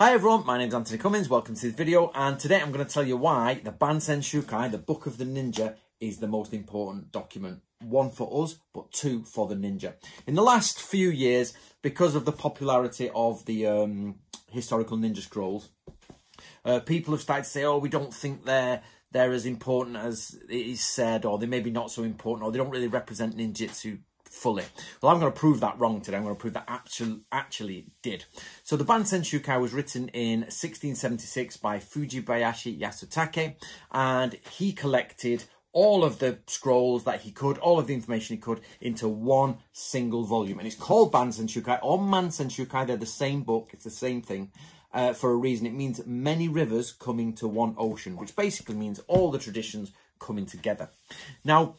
Hi everyone, my name's Anthony Cummins, welcome to this video, and today I'm going to tell you why the Bansen Shukai, the Book of the Ninja, is the most important document. One for us, but two for the ninja. In the last few years, because of the popularity of the historical ninja scrolls, people have started to say, oh, we don't think they're as important as it is said, or they may be not so important, or they don't really represent ninjutsu fully. Well, I'm going to prove that wrong today. I'm going to prove that actually did. So the Bansen Shukai was written in 1676 by Fujibayashi Yasutake, and he collected all of the scrolls that he could, all of the information he could, into one single volume. And it's called Bansen Shukai or Mansen Shukai. They're the same book. It's the same thing. For a reason. It means many rivers coming to one ocean, which basically means all the traditions coming together. Now,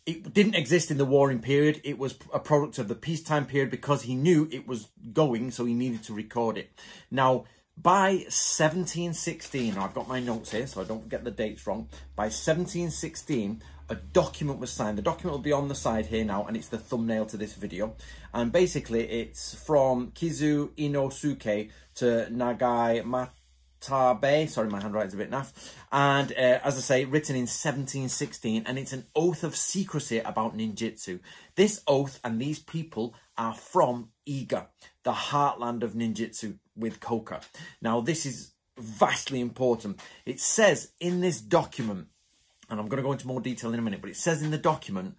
it didn't exist in the warring period. It was a product of the peacetime period because he knew it was going, so he needed to record it. Now, by 1716, I've got my notes here so I don't get the dates wrong. By 1716, a document was signed. The document will be on the side here now, and it's the thumbnail to this video. And basically, it's from Kizu Inosuke to Nagai Matabe. Sorry, my handwriting's a bit naff. And as I say, written in 1716, and it's an oath of secrecy about ninjutsu. This oath and these people are from Iga, the heartland of ninjutsu with Koka. Now, this is vastly important. It says in this document, and I'm going to go into more detail in a minute, but it says in the document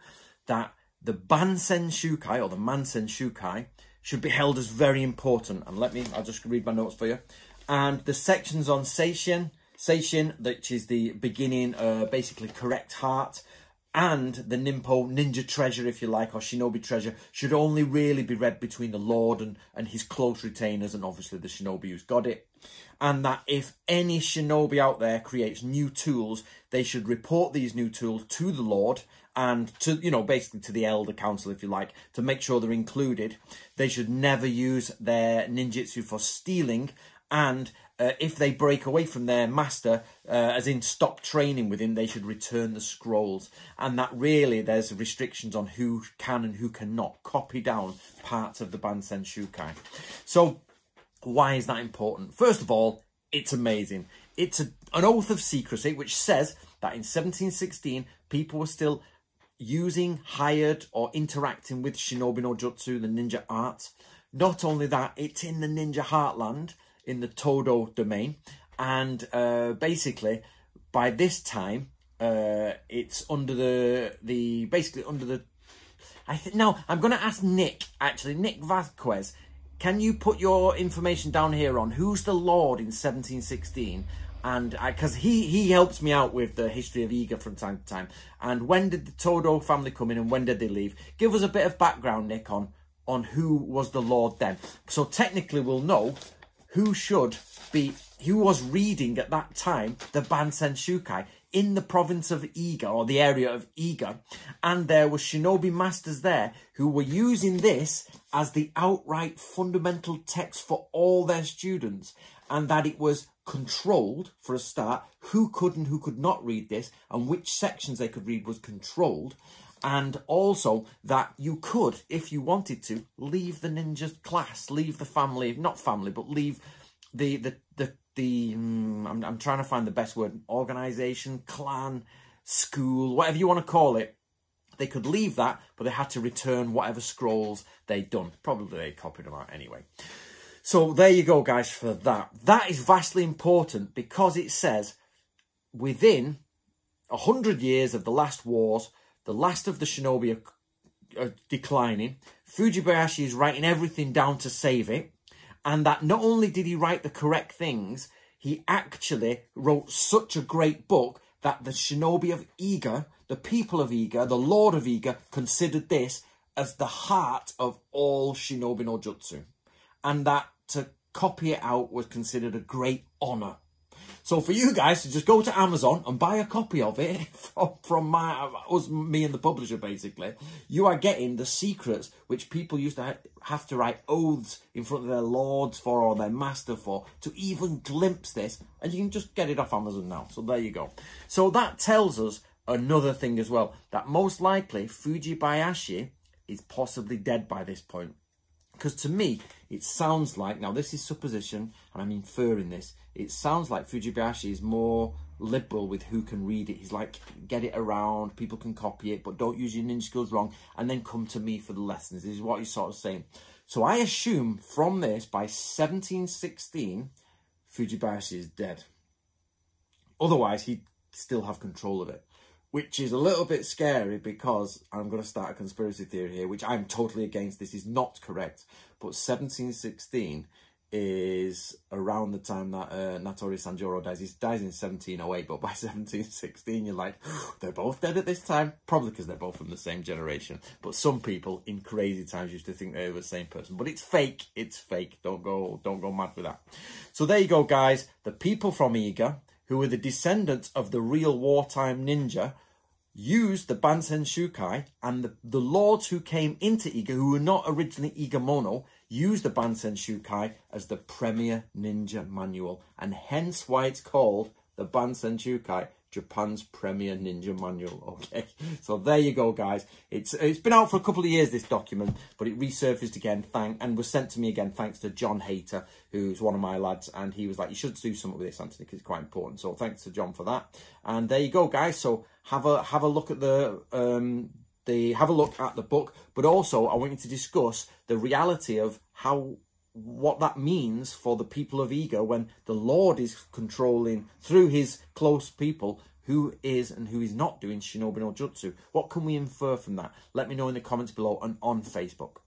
that the Bansen Shukai, or the Mansen Shukai, should be held as very important. And I'll just read my notes for you. And the sections on Seishin, which is the beginning, basically correct heart, and the Ninpo, ninja treasure, if you like, or shinobi treasure, should only really be read between the Lord and his close retainers, and obviously the shinobi who's got it. And that if any shinobi out there creates new tools, they should report these new tools to the Lord and to, basically to the Elder Council, if you like, to make sure they're included. They should never use their ninjutsu for stealing, and if they break away from their master, as in stop training with him, they should return the scrolls. And that really, there's restrictions on who can and who cannot copy down parts of the Bansen Shukai. So why is that important? First of all, it's amazing. It's an oath of secrecy, which says that in 1716, people were still using, hired, or interacting with shinobi no jutsu, the ninja arts. Not only that, it's in the ninja heartland, in the Todo domain, and basically by this time it's under the now I'm going to ask Nick Vasquez, can you put your information down here on who's the Lord in 1716? And because he helps me out with the history of Iga from time to time. And when did the Todo family come in and when did they leave? Give us a bit of background, Nick, on who was the Lord then, so technically we'll know who was reading at that time the Bansen Shukai in the province of Iga, or the area of Iga, and there were shinobi masters there who were using this as the outright fundamental text for all their students, and that it was controlled, for a start, who could and who could not read this, and which sections they could read was controlled. And also that you could, if you wanted to, leave the ninja class, leave the family, not family, but leave I'm trying to find the best word, organization, clan, school, whatever you want to call it. They could leave that, but they had to return whatever scrolls they'd done. Probably they copied them out anyway. So there you go, guys, for that. That is vastly important because it says within 100 years of the last wars, the last of the shinobi are declining. Fujibayashi is writing everything down to save it. And that not only did he write the correct things, he actually wrote such a great book that the shinobi of Iga, the people of Iga, the Lord of Iga, considered this as the heart of all shinobi no jutsu. And that to copy it out was considered a great honour. So for you guys to just go to Amazon and buy a copy of it from me and the publisher, basically, you are getting the secrets which people used to have to write oaths in front of their lords for, or their master for, to even glimpse this. And you can just get it off Amazon now. So there you go. So that tells us another thing as well, that most likely Fujibayashi is possibly dead by this point. Because to me, it sounds like, now this is supposition, and I'm inferring this, it sounds like Fujibayashi is more liberal with who can read it. He's like, get it around, people can copy it, but don't use your ninja skills wrong, and then come to me for the lessons. This is what he's sort of saying. So I assume from this, by 1716, Fujibayashi is dead. Otherwise, he'd still have control of it, which is a little bit scary, because I'm going to start a conspiracy theory here, which I'm totally against. This is not correct, but 1716 is around the time that Natori Sanjuro dies. He dies in 1708, but by 1716, you're like, they're both dead at this time, probably because they're both from the same generation. But some people in crazy times used to think they were the same person, but it's fake. It's fake. Don't go mad with that. So there you go, guys. The people from Iga, who were the descendants of the real wartime ninja, used the Bansen Shukai, and the lords who came into Iga, who were not originally Igamono, used the Bansen Shukai as the premier ninja manual, and hence why it's called the Bansen Shukai, Japan's premier ninja manual. Okay, so there you go, guys. It's been out for a couple of years, this document, but it resurfaced again, and was sent to me again thanks to John Hayter, who's one of my lads, and he was like, you should do something with this, Anthony, because it's quite important. So thanks to John for that. And there you go, guys. So have a look at have a look at the book, but also I want you to discuss the reality of what that means for the people of Iga when the Lord is controlling, through his close people, who is and who is not doing Shinobi no Jutsu. What can we infer from that? Let me know in the comments below and on Facebook.